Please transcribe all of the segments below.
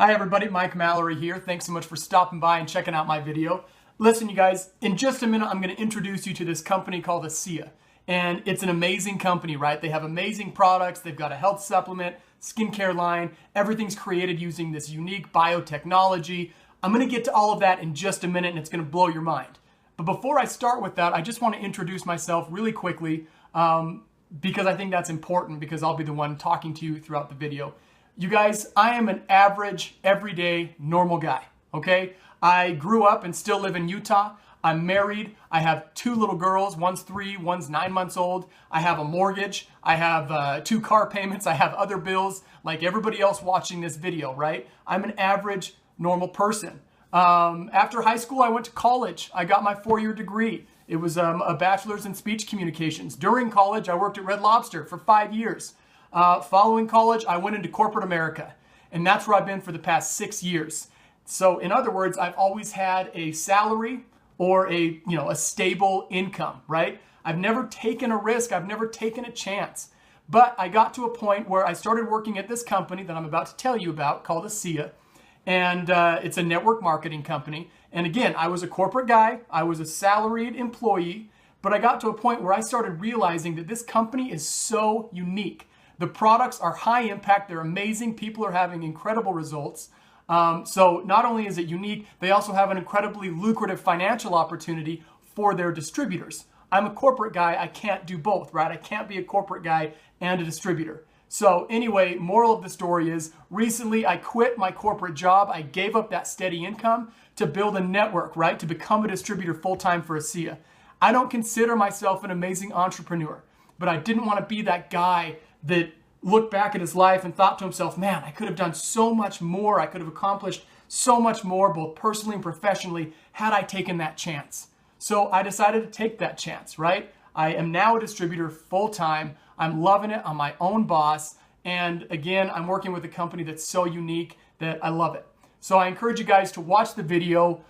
Hi everybody, Mike Mallory here. Thanks so much for stopping by and checking out my video. Listen, you guys, in just a minute, I'm going to introduce you to this company called ASEA. And it's an amazing company, right? They have amazing products. They've got a health supplement, skincare line. Everything's created using this unique biotechnology. I'm going to get to all of that in just a minute, and it's going to blow your mind. But before I start with that, I just want to introduce myself really quickly because I think that's important, because I'll be the one talking to you throughout the video. You guys, I am an average, everyday, normal guy, okay? I grew up and still live in Utah. I'm married. I have two little girls. One's 3, one's 9 months old. I have a mortgage. I have 2 car payments. I have other bills like everybody else watching this video, right? I'm an average, normal person. After high school, I went to college. I got my 4-year degree. It was a bachelor's in speech communications. During college, I worked at Red Lobster for 5 years. Following college, I went into corporate America, and that's where I've been for the past 6 years. So in other words, I've always had a salary or a stable income, right? I've never taken a risk. I've never taken a chance. But I got to a point where I started working at this company that I'm about to tell you about called ASEA, and it's a network marketing company. And again, I was a corporate guy. I was a salaried employee, but I got to a point where I started realizing that this company is so unique. The products are high impact. They're amazing. People are having incredible results. So not only is it unique, they also have an incredibly lucrative financial opportunity for their distributors. I'm a corporate guy. I can't do both, right? I can't be a corporate guy and a distributor. So anyway, moral of the story is recently I quit my corporate job. I gave up that steady income to build a network, right? To become a distributor full-time for ASEA. I don't consider myself an amazing entrepreneur, but I didn't want to be that guy that looked back at his life and thought to himself, man, I could have done so much more. I could have accomplished so much more, both personally and professionally, had I taken that chance. So I decided to take that chance, right? I am now a distributor full-time. I'm loving it. I'm my own boss. And again, I'm working with a company that's so unique that I love it. So I encourage you guys to watch the video.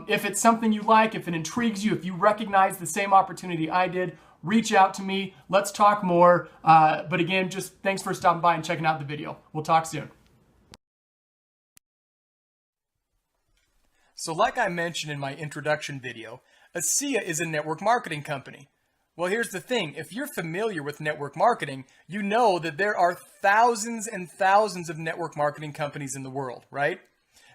If it's something you like, if it intrigues you, if you recognize the same opportunity I did, reach out to me. Let's talk more. But again, just thanks for stopping by and checking out the video. We'll talk soon. So like I mentioned in my introduction video, ASEA is a network marketing company. Well, here's the thing. If you're familiar with network marketing, you know that there are thousands and thousands of network marketing companies in the world, right?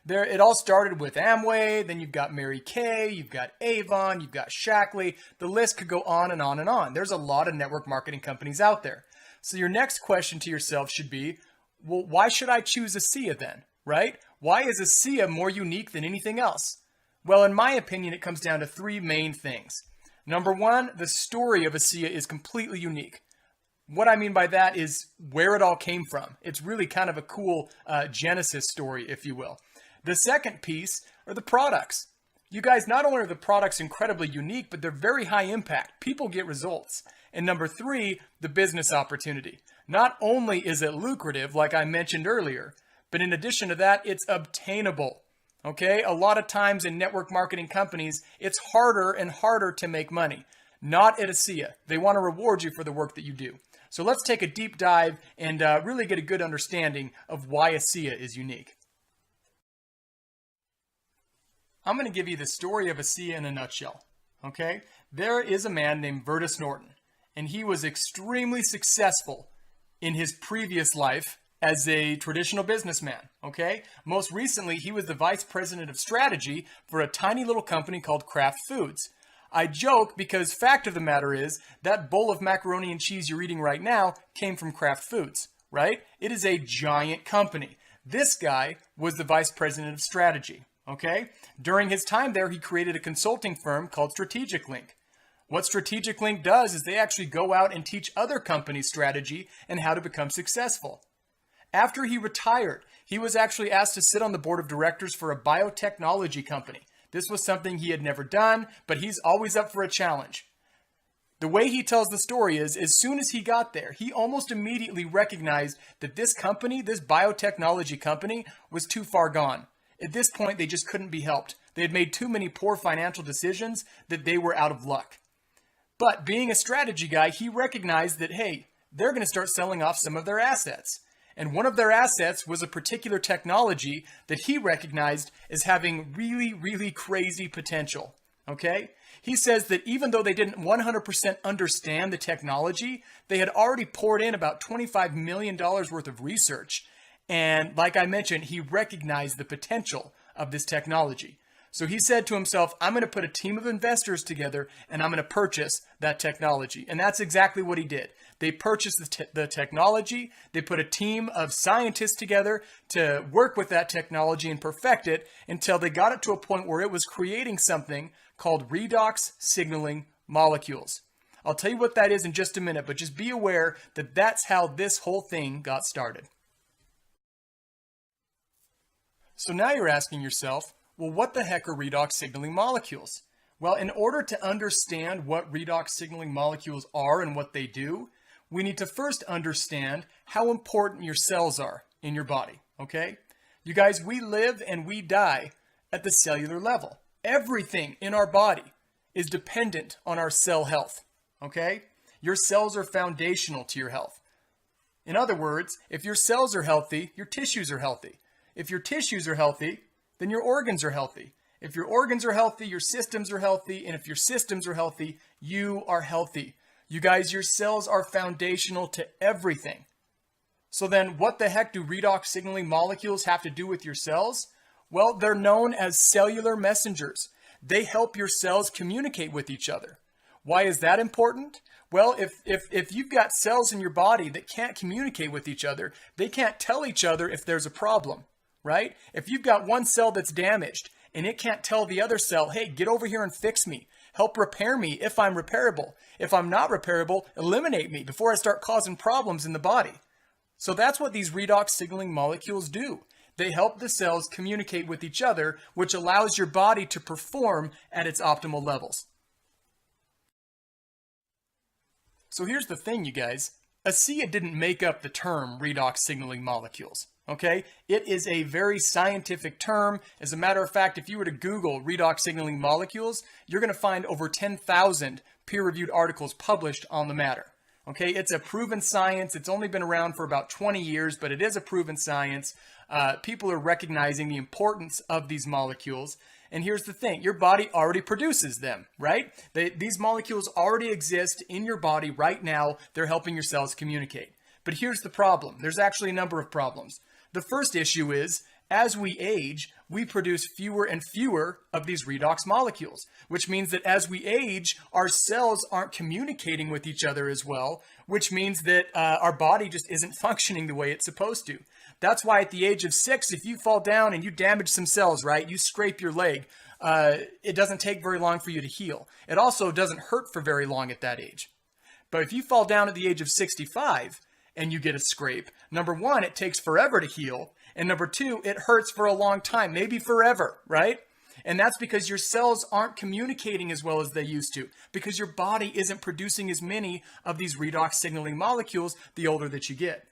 It all started with Amway, then you've got Mary Kay, you've got Avon, you've got Shackley. The list could go on and on and on. There's a lot of network marketing companies out there. So your next question to yourself should be, well, why should I choose ASEA then, right? Why is ASEA more unique than anything else? Well, in my opinion, it comes down to 3 main things. Number 1, the story of ASEA is completely unique. What I mean by that is where it all came from. It's really kind of a cool Genesis story, if you will. The second piece are the products. You guys, not only are the products incredibly unique, but they're very high impact. People get results. And number 3, the business opportunity. Not only is it lucrative, like I mentioned earlier, but in addition to that, it's obtainable. Okay? A lot of times in network marketing companies, it's harder and harder to make money. Not at ASEA. They want to reward you for the work that you do. So let's take a deep dive and really get a good understanding of why ASEA is unique. I'm going to give you the story of ASEA in a nutshell, okay? There is a man named Vertus Norton, and he was extremely successful in his previous life as a traditional businessman, okay? Most recently, he was the vice president of strategy for a tiny little company called Kraft Foods. I joke because fact of the matter is that bowl of macaroni and cheese you're eating right now came from Kraft Foods, right? It is a giant company. This guy was the vice president of strategy. Okay? During his time there, he created a consulting firm called Strategic Link. What Strategic Link does is they actually go out and teach other companies strategy and how to become successful. After he retired, he was actually asked to sit on the board of directors for a biotechnology company. This was something he had never done, but he's always up for a challenge. The way he tells the story is, as soon as he got there, he almost immediately recognized that this company, this biotechnology company, was too far gone. At this point, they just couldn't be helped. They had made too many poor financial decisions that they were out of luck. But being a strategy guy, he recognized that, hey, they're going to start selling off some of their assets. And one of their assets was a particular technology that he recognized as having really, really crazy potential. Okay? He says that even though they didn't 100% understand the technology, they had already poured in about $25 million worth of research. And like I mentioned, he recognized the potential of this technology. So he said to himself, I'm going to put a team of investors together and I'm going to purchase that technology. And that's exactly what he did. They purchased the technology. They put a team of scientists together to work with that technology and perfect it until they got it to a point where it was creating something called redox signaling molecules. I'll tell you what that is in just a minute, but just be aware that that's how this whole thing got started. So now you're asking yourself, well, what the heck are redox signaling molecules? Well, in order to understand what redox signaling molecules are and what they do, we need to first understand how important your cells are in your body, okay? You guys, we live and we die at the cellular level. Everything in our body is dependent on our cell health, okay? Your cells are foundational to your health. In other words, if your cells are healthy, your tissues are healthy. If your tissues are healthy, then your organs are healthy. If your organs are healthy, your systems are healthy. And if your systems are healthy, you are healthy. You guys, your cells are foundational to everything. So then what the heck do redox signaling molecules have to do with your cells? Well, they're known as cellular messengers. They help your cells communicate with each other. Why is that important? Well, if you've got cells in your body that can't communicate with each other, they can't tell each other if there's a problem. Right? If you've got one cell that's damaged and it can't tell the other cell, hey, get over here and fix me. Help repair me if I'm repairable. If I'm not repairable, eliminate me before I start causing problems in the body. So that's what these redox signaling molecules do. They help the cells communicate with each other, which allows your body to perform at its optimal levels. So here's the thing, you guys. ASEA didn't make up the term redox signaling molecules. Okay, it is a very scientific term. As a matter of fact, if you were to Google redox signaling molecules, you're going to find over 10,000 peer-reviewed articles published on the matter. Okay, it's a proven science. It's only been around for about 20 years, but it is a proven science. People are recognizing the importance of these molecules. And here's the thing, your body already produces them, right? These molecules already exist in your body right now. They're helping your cells communicate. But here's the problem. There's actually a number of problems. The first issue is, as we age, we produce fewer and fewer of these redox molecules, which means that as we age, our cells aren't communicating with each other as well, which means that our body just isn't functioning the way it's supposed to. That's why at the age of 6, if you fall down and you damage some cells, right, you scrape your leg, it doesn't take very long for you to heal. It also doesn't hurt for very long at that age. But if you fall down at the age of 65, and you get a scrape, number one, it takes forever to heal. And number two, it hurts for a long time, maybe forever, right? And that's because your cells aren't communicating as well as they used to, because your body isn't producing as many of these redox signaling molecules the older that you get.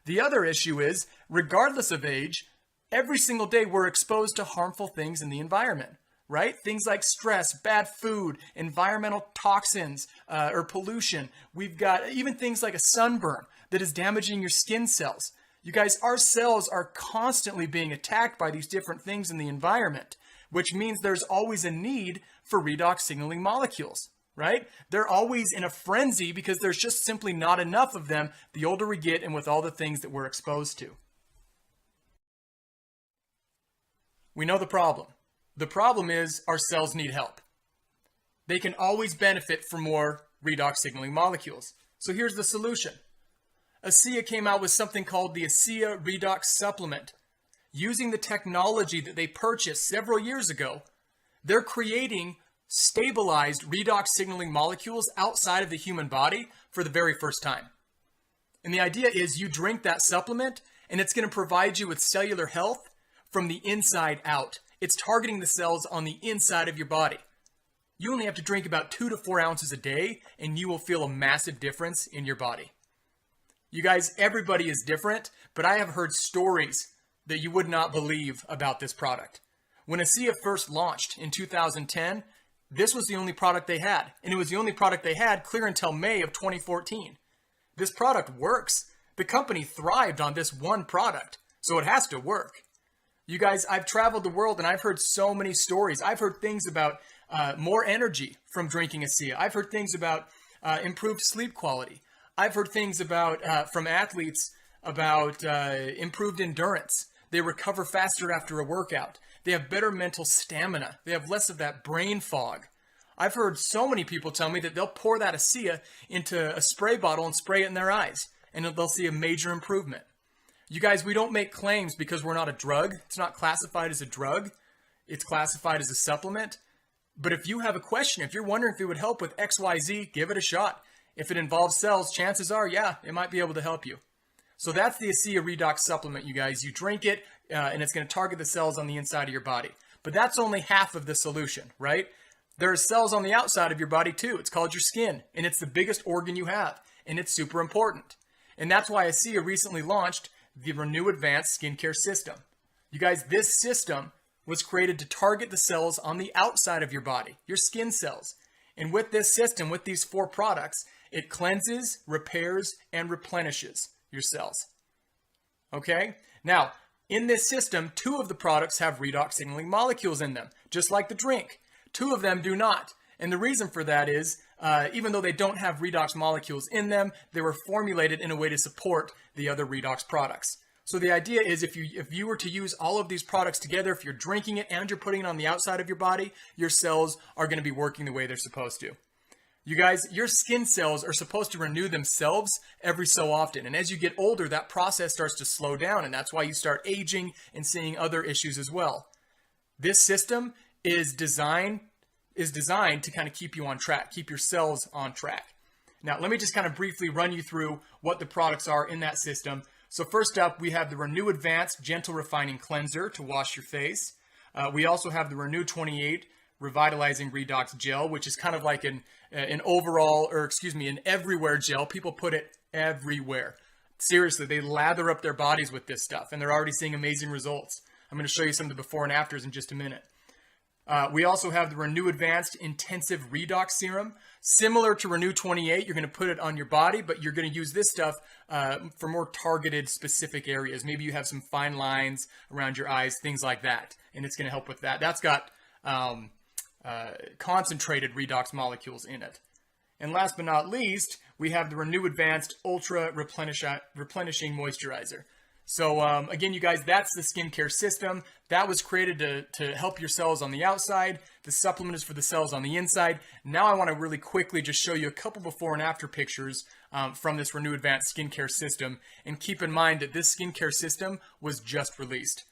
The other issue is, regardless of age, every single day we're exposed to harmful things in the environment. Right? Things like stress, bad food, environmental toxins, or pollution. We've got even things like a sunburn that is damaging your skin cells. You guys, our cells are constantly being attacked by these different things in the environment, which means there's always a need for redox signaling molecules, right? They're always in a frenzy because there's just simply not enough of them the older we get and with all the things that we're exposed to. We know the problem. The problem is our cells need help. They can always benefit from more redox signaling molecules. So here's the solution. ASEA came out with something called the ASEA Redox Supplement. Using the technology that they purchased several years ago, they're creating stabilized redox signaling molecules outside of the human body for the very first time. And the idea is you drink that supplement and it's going to provide you with cellular health from the inside out. It's targeting the cells on the inside of your body. You only have to drink about 2 to 4 ounces a day and you will feel a massive difference in your body. You guys, everybody is different, but I have heard stories that you would not believe about this product. When ASEA first launched in 2010, this was the only product they had. And it was the only product they had clear until May of 2014. This product works. The company thrived on this one product, so it has to work. You guys, I've traveled the world and I've heard so many stories. I've heard things about more energy from drinking ASEA. I've heard things about improved sleep quality. I've heard things about from athletes about improved endurance. They recover faster after a workout. They have better mental stamina. They have less of that brain fog. I've heard so many people tell me that they'll pour that ASEA into a spray bottle and spray it in their eyes, and they'll see a major improvement. You guys, we don't make claims because we're not a drug. It's not classified as a drug. It's classified as a supplement. But if you have a question, if you're wondering if it would help with XYZ, give it a shot. If it involves cells, chances are, yeah, it might be able to help you. So that's the ASEA Redox supplement, you guys. You drink it, and it's going to target the cells on the inside of your body. But that's only half of the solution, right? There are cells on the outside of your body too. It's called your skin, and it's the biggest organ you have, and it's super important. And that's why ASEA recently launched the Renew Advanced Skincare System. You guys, this system was created to target the cells on the outside of your body, your skin cells. And with this system, with these 4 products, it cleanses, repairs, and replenishes your cells. Okay? Now, in this system, 2 of the products have redox signaling molecules in them, just like the drink. 2 of them do not. And the reason for that is, even though they don't have redox molecules in them, they were formulated in a way to support the other redox products. So the idea is if you were to use all of these products together, if you're drinking it and you're putting it on the outside of your body, your cells are going to be working the way they're supposed to. You guys, your skin cells are supposed to renew themselves every so often. And as you get older, that process starts to slow down. And that's why you start aging and seeing other issues as well. This system is designed to kind of keep you on track, keep your cells on track. Now, let me just kind of briefly run you through what the products are in that system. So first up, we have the Renew Advanced Gentle Refining Cleanser to wash your face. We also have the Renew 28 Revitalizing Redox Gel, which is kind of like an everywhere gel. People put it everywhere. Seriously, they lather up their bodies with this stuff, and they're already seeing amazing results. I'm going to show you some of the before and afters in just a minute. We also have the Renew Advanced Intensive Redox Serum. Similar to Renew 28, you're going to put it on your body, but you're going to use this stuff for more targeted specific areas. Maybe you have some fine lines around your eyes, things like that, and it's going to help with that. That's got concentrated redox molecules in it. And last but not least, we have the Renew Advanced Ultra Replenishing Moisturizer. So again, you guys, that's the skincare system. That was created to help your cells on the outside. The supplement is for the cells on the inside. Now I want to really quickly just show you a couple before and after pictures from this Renew Advanced skincare system. And keep in mind that this skincare system was just released.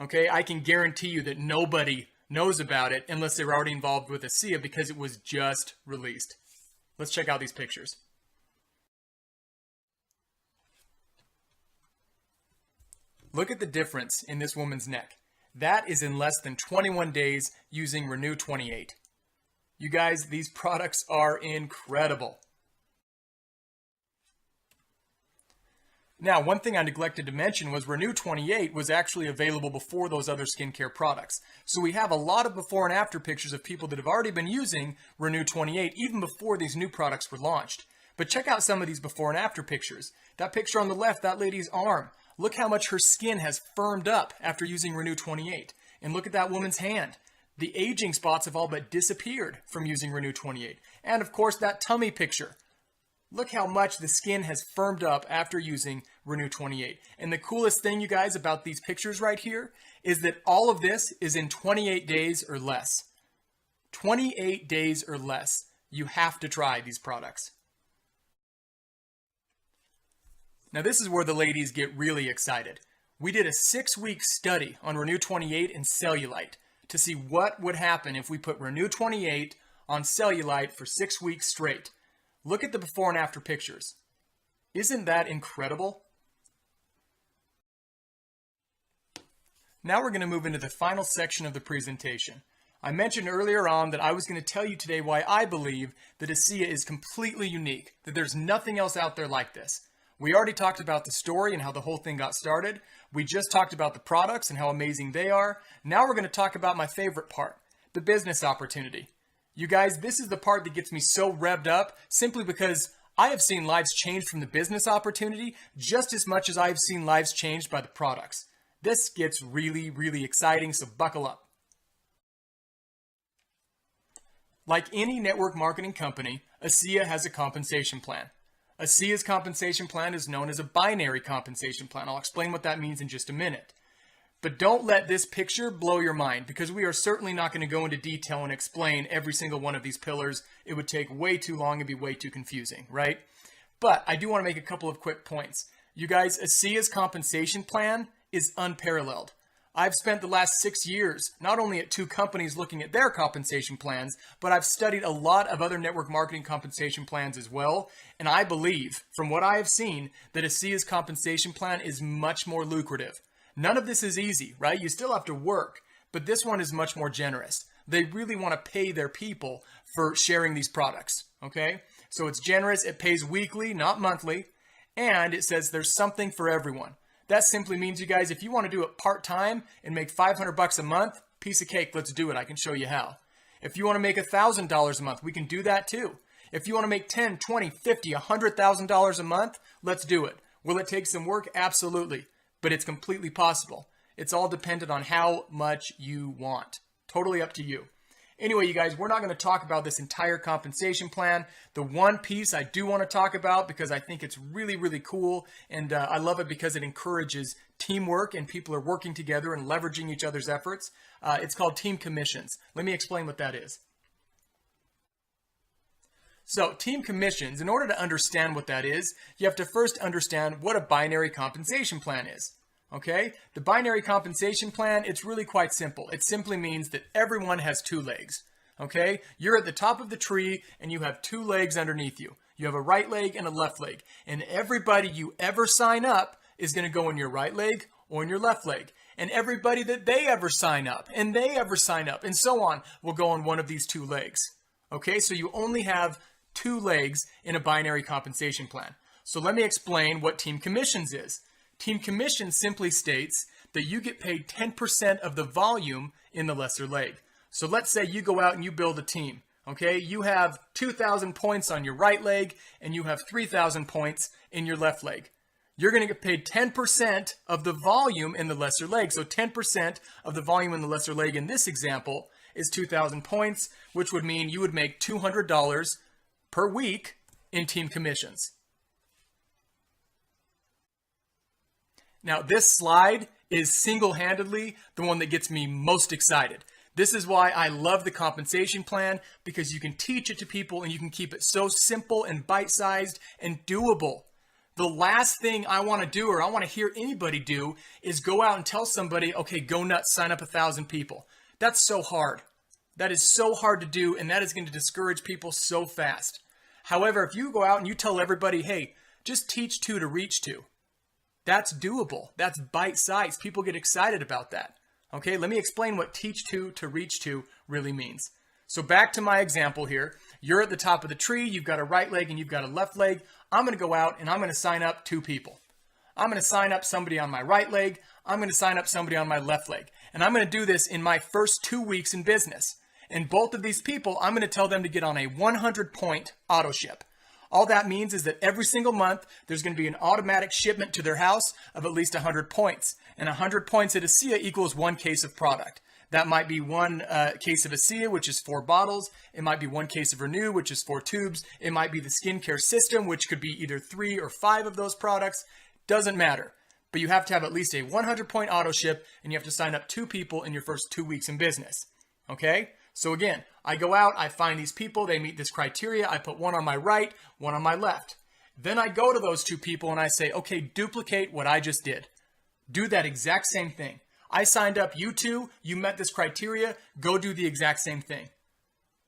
Okay, I can guarantee you that nobody knows about it unless they were already involved with ASEA because it was just released. Let's check out these pictures. Look at the difference in this woman's neck. That is in less than 21 days using Renew 28. You guys, these products are incredible. Now, one thing I neglected to mention was Renew 28 was actually available before those other skincare products. So we have a lot of before and after pictures of people that have already been using Renew 28 even before these new products were launched. But check out some of these before and after pictures. That picture on the left, that lady's arm. Look how much her skin has firmed up after using Renew 28. And look at that woman's hand. The aging spots have all but disappeared from using Renew 28. And of course, that tummy picture. Look how much the skin has firmed up after using Renew 28. And the coolest thing, you guys, about these pictures right here is that all of this is in 28 days or less. 28 days or less. You have to try these products. Now this is where the ladies get really excited. We did a 6-week study on Renew 28 and cellulite to see what would happen if we put Renew 28 on cellulite for 6 weeks straight. Look at the before and after pictures. Isn't that incredible? Now we're going to move into the final section of the presentation. I mentioned earlier on that I was going to tell you today why I believe that ASEA is completely unique, that there's nothing else out there like this. We already talked about the story and how the whole thing got started. We just talked about the products and how amazing they are. Now we're going to talk about my favorite part, the business opportunity. You guys, this is the part that gets me so revved up simply because I have seen lives changed from the business opportunity just as much as I have seen lives changed by the products. This gets really, really exciting, so buckle up. Like any network marketing company, ASEA has a compensation plan. ASEA's compensation plan is known as a binary compensation plan. I'll explain what that means in just a minute. But don't let this picture blow your mind, because we are certainly not going to go into detail and explain every single one of these pillars. It would take way too long and be way too confusing, right? But I do want to make a couple of quick points. You guys, ASEA's compensation plan is unparalleled. I've spent the last 6 years not only at 2 companies looking at their compensation plans, but I've studied a lot of other network marketing compensation plans as well. And I believe, from what I have seen, that ASEA's compensation plan is much more lucrative. None of this is easy, right? You still have to work, but this one is much more generous. They really want to pay their people for sharing these products, okay? So it's generous, it pays weekly, not monthly, and it says there's something for everyone. That simply means, you guys, if you want to do it part-time and make $500 a month, piece of cake, let's do it. I can show you how. If you want to make $1,000 a month, we can do that too. If you want to make $10, $20, $50, $100,000 a month, let's do it. Will it take some work? Absolutely. But it's completely possible. It's all dependent on how much you want. Totally up to you. Anyway, you guys, we're not going to talk about this entire compensation plan. The one piece I do want to talk about, because I think it's really, really cool, and I love it because it encourages teamwork and people are working together and leveraging each other's efforts. It's called team commissions. Let me explain what that is. So team commissions, in order to understand what that is, you have to first understand what a binary compensation plan is. Okay? The binary compensation plan, it's really quite simple. It simply means that everyone has 2 legs. Okay? You're at the top of the tree and you have 2 legs underneath you. You have a right leg and a left leg. And everybody you ever sign up is going to go in your right leg or in your left leg. And everybody that they ever sign up and they ever sign up and so on will go on one of these 2 legs. Okay? So you only have 2 legs in a binary compensation plan. So let me explain what team commissions is. Team commission simply states that you get paid 10% of the volume in the lesser leg. So let's say you go out and you build a team, okay? You have 2,000 points on your right leg and you have 3,000 points in your left leg. You're going to get paid 10% of the volume in the lesser leg. So 10% of the volume in the lesser leg in this example is 2,000 points, which would mean you would make $200 per week in team commissions. Now, this slide is single-handedly the one that gets me most excited. This is why I love the compensation plan, because you can teach it to people and you can keep it so simple and bite-sized and doable. The last thing I want to do, or I want to hear anybody do, is go out and tell somebody, okay, go nuts, sign up 1,000 people. That's so hard. That is so hard to do, and that is going to discourage people so fast. However, if you go out and you tell everybody, hey, just teach 2 to reach 2. That's doable. That's bite-sized. People get excited about that. Okay, let me explain what teach 2 to reach 2 really means. So back to my example here. You're at the top of the tree. You've got a right leg and you've got a left leg. I'm going to go out and I'm going to sign up 2 people. I'm going to sign up somebody on my right leg. I'm going to sign up somebody on my left leg. And I'm going to do this in my first 2 weeks in business. And both of these people, I'm going to tell them to get on a 100-point auto ship. All that means is that every single month, there's going to be an automatic shipment to their house of at least 100 points. And 100 points at ASEA equals 1 case of product. That might be 1 case of ASEA, which is 4 bottles. It might be 1 case of Renew, which is 4 tubes. It might be the skincare system, which could be either 3 or 5 of those products. Doesn't matter. But you have to have at least a 100-point auto ship, and you have to sign up 2 people in your first 2 weeks in business. Okay? So again, I go out, I find these people, they meet this criteria, I put 1 on my right, 1 on my left. Then I go to those 2 people and I say, okay, duplicate what I just did. Do that exact same thing. I signed up you 2, you met this criteria, go do the exact same thing.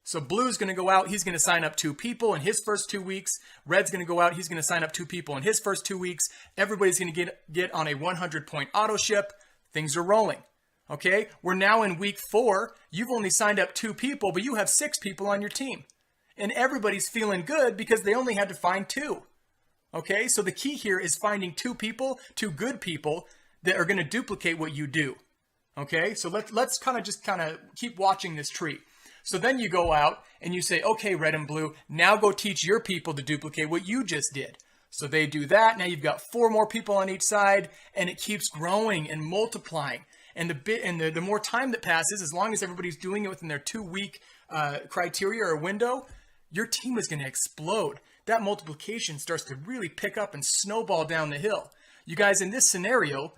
So Blue's going to go out, he's going to sign up 2 people in his first 2 weeks. Red's going to go out, he's going to sign up 2 people in his first 2 weeks. Everybody's going to get on a 100-point auto ship. Things are rolling. Okay, we're now in week 4. You've only signed up 2 people, but you have 6 people on your team. And everybody's feeling good because they only had to find 2. Okay, so the key here is finding 2 people, 2 good people that are going to duplicate what you do. Okay, so let's kind of keep watching this tree. So then you go out and you say, okay, red and blue, now go teach your people to duplicate what you just did. So they do that. Now you've got 4 more people on each side, and it keeps growing and multiplying. And the more time that passes, as long as everybody's doing it within their 2-week criteria or window, your team is going to explode. That multiplication starts to really pick up and snowball down the hill. You guys, in this scenario,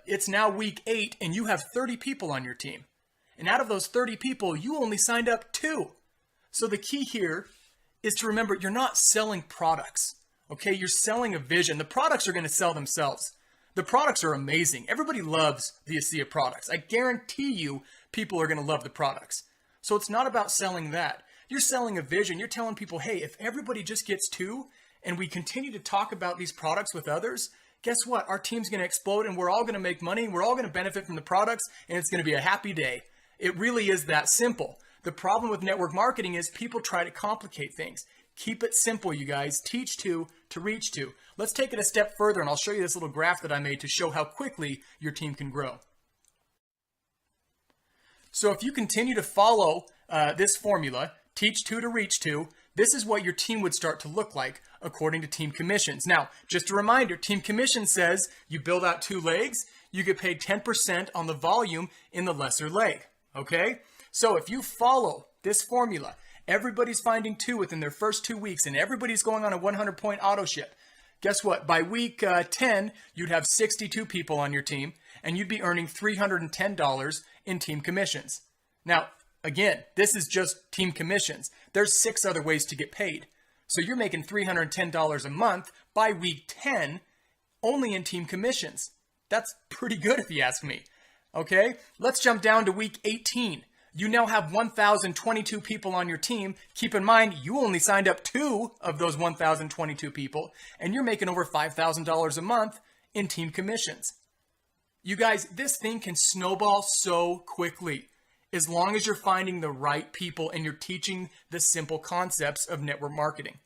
it's now week 8 and you have 30 people on your team. And out of those 30 people, you only signed up 2. So the key here is to remember you're not selling products, okay? You're selling a vision. The products are going to sell themselves. The products are amazing. Everybody loves the ASEA products. I guarantee you people are going to love the products. So it's not about selling that. You're selling a vision. You're telling people, hey, if everybody just gets 2 and we continue to talk about these products with others, guess what? Our team's going to explode and we're all going to make money. We're all going to benefit from the products and it's going to be a happy day. It really is that simple. The problem with network marketing is people try to complicate things. Keep it simple, you guys. Teach to reach to. Let's take it a step further and I'll show you this little graph that I made to show how quickly your team can grow. So if you continue to follow this formula, teach to reach to, this is what your team would start to look like according to team commissions. Now, just a reminder, team commission says you build out 2 legs, you get paid 10% on the volume in the lesser leg, okay? So if you follow this formula, everybody's finding 2 within their first 2 weeks and everybody's going on a 100-point auto ship. Guess what? By week 10, you'd have 62 people on your team and you'd be earning $310 in team commissions. Now, again, this is just team commissions. There's 6 other ways to get paid. So you're making $310 a month by week 10 only in team commissions. That's pretty good if you ask me. Okay, let's jump down to week 18. You now have 1,022 people on your team. Keep in mind, you only signed up 2 of those 1,022 people, and you're making over $5,000 a month in team commissions. You guys, this thing can snowball so quickly as long as you're finding the right people and you're teaching the simple concepts of network marketing.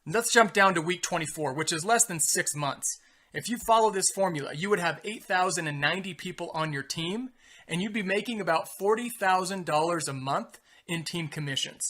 Let's jump down to week 24, which is less than 6 months. If you follow this formula, you would have 8,090 people on your team, and you'd be making about $40,000 a month in team commissions.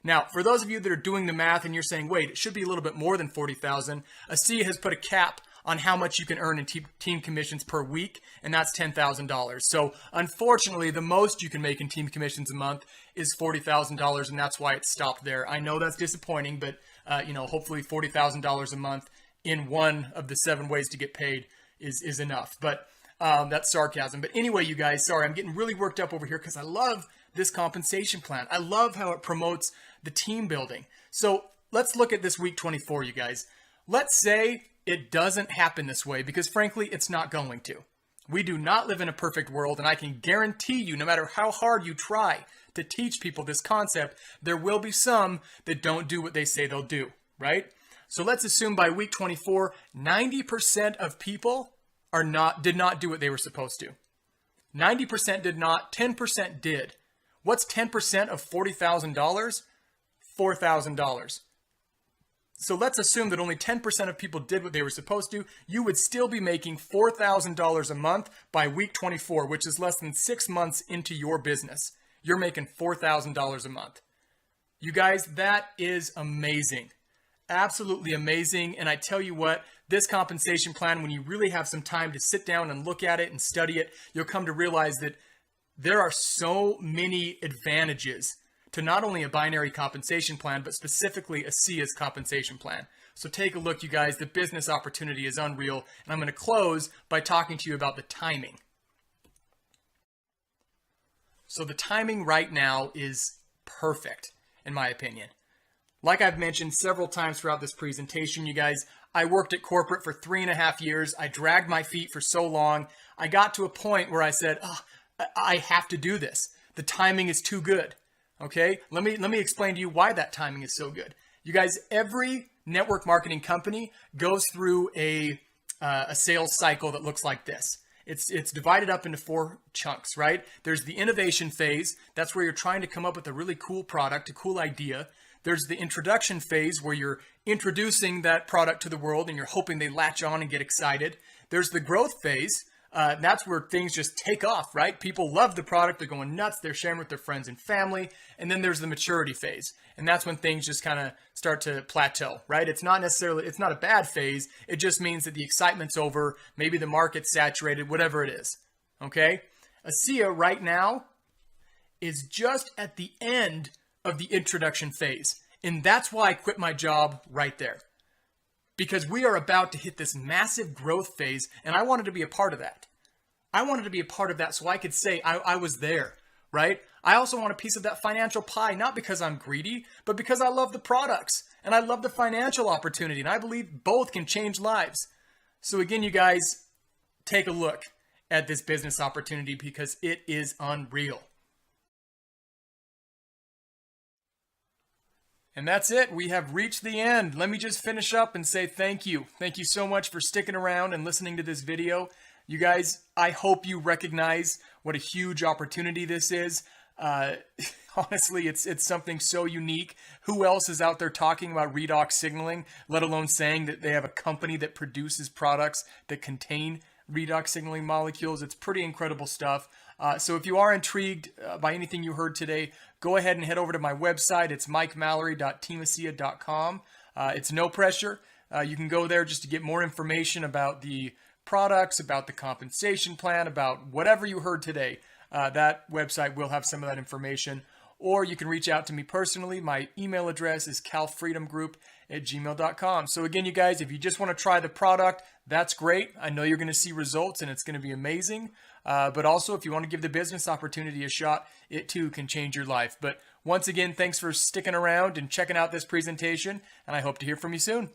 Now, for those of you that are doing the math and you're saying, wait, it should be a little bit more than 40,000, ASEA has put a cap on how much you can earn in team commissions per week, and that's $10,000. So unfortunately, the most you can make in team commissions a month is $40,000, and that's why it stopped there. I know that's disappointing, but hopefully $40,000 a month in one of the 7 ways to get paid is enough. But that's sarcasm. But anyway, you guys, sorry, I'm getting really worked up over here because I love this compensation plan. I love how it promotes the team building. So let's look at this week 24, you guys. Let's say it doesn't happen this way because frankly, it's not going to. We do not live in a perfect world, and I can guarantee you, no matter how hard you try to teach people this concept, there will be some that don't do what they say they'll do, right? So let's assume by week 24, 90% of people did not do what they were supposed to. 90% did not, 10% did. What's 10% of $40,000? $4,000. So let's assume that only 10% of people did what they were supposed to. You would still be making $4,000 a month by week 24, which is less than 6 months into your business. You're making $4,000 a month. You guys, that is amazing. Absolutely amazing. And I tell you what, this compensation plan, when you really have some time to sit down and look at it and study it, you'll come to realize that there are so many advantages to not only a binary compensation plan, but specifically ASEA's compensation plan. So take a look, you guys. The business opportunity is unreal. And I'm going to close by talking to you about the timing. So the timing right now is perfect, in my opinion. Like I've mentioned several times throughout this presentation, you guys, I worked at corporate for 3.5 years. I dragged my feet for so long. I got to a point where I said, I have to do this. The timing is too good. Okay, let me explain to you why that timing is so good. You guys, every network marketing company goes through a sales cycle that looks like this. It's divided up into 4 chunks, right? There's the innovation phase. That's where you're trying to come up with a really cool product, a cool idea. There's the introduction phase where you're introducing that product to the world and you're hoping they latch on and get excited. There's the growth phase, that's where things just take off, right? People love the product. They're going nuts. They're sharing with their friends and family. And then there's the maturity phase. And that's when things just kind of start to plateau, right? It's not a bad phase. It just means that the excitement's over. Maybe the market's saturated, whatever it is. Okay? ASEA right now is just at the end of the introduction phase. And that's why I quit my job right there. Because we are about to hit this massive growth phase, and I wanted to be a part of that. I wanted to be a part of that so I could say I was there, right? I also want a piece of that financial pie, not because I'm greedy, but because I love the products and I love the financial opportunity, and I believe both can change lives. So again, you guys, take a look at this business opportunity because it is unreal. And that's it. We have reached the end. Let me just finish up and say thank you. Thank you so much for sticking around and listening to this video. You guys, I hope you recognize what a huge opportunity this is. Honestly, it's something so unique. Who else is out there talking about redox signaling, let alone saying that they have a company that produces products that contain redox signaling molecules? It's pretty incredible stuff. So if you are intrigued by anything you heard today, go ahead and head over to my website. It's mikemallory.teamasea.com. It's no pressure. You can go there just to get more information about the products, about the compensation plan, about whatever you heard today. That website will have some of that information. Or you can reach out to me personally. My email address is calfreedomgroup@gmail.com. So again, you guys, if you just want to try the product, that's great. I know you're going to see results and it's going to be amazing. But also, if you want to give the business opportunity a shot, it too can change your life. But once again, thanks for sticking around and checking out this presentation, and I hope to hear from you soon.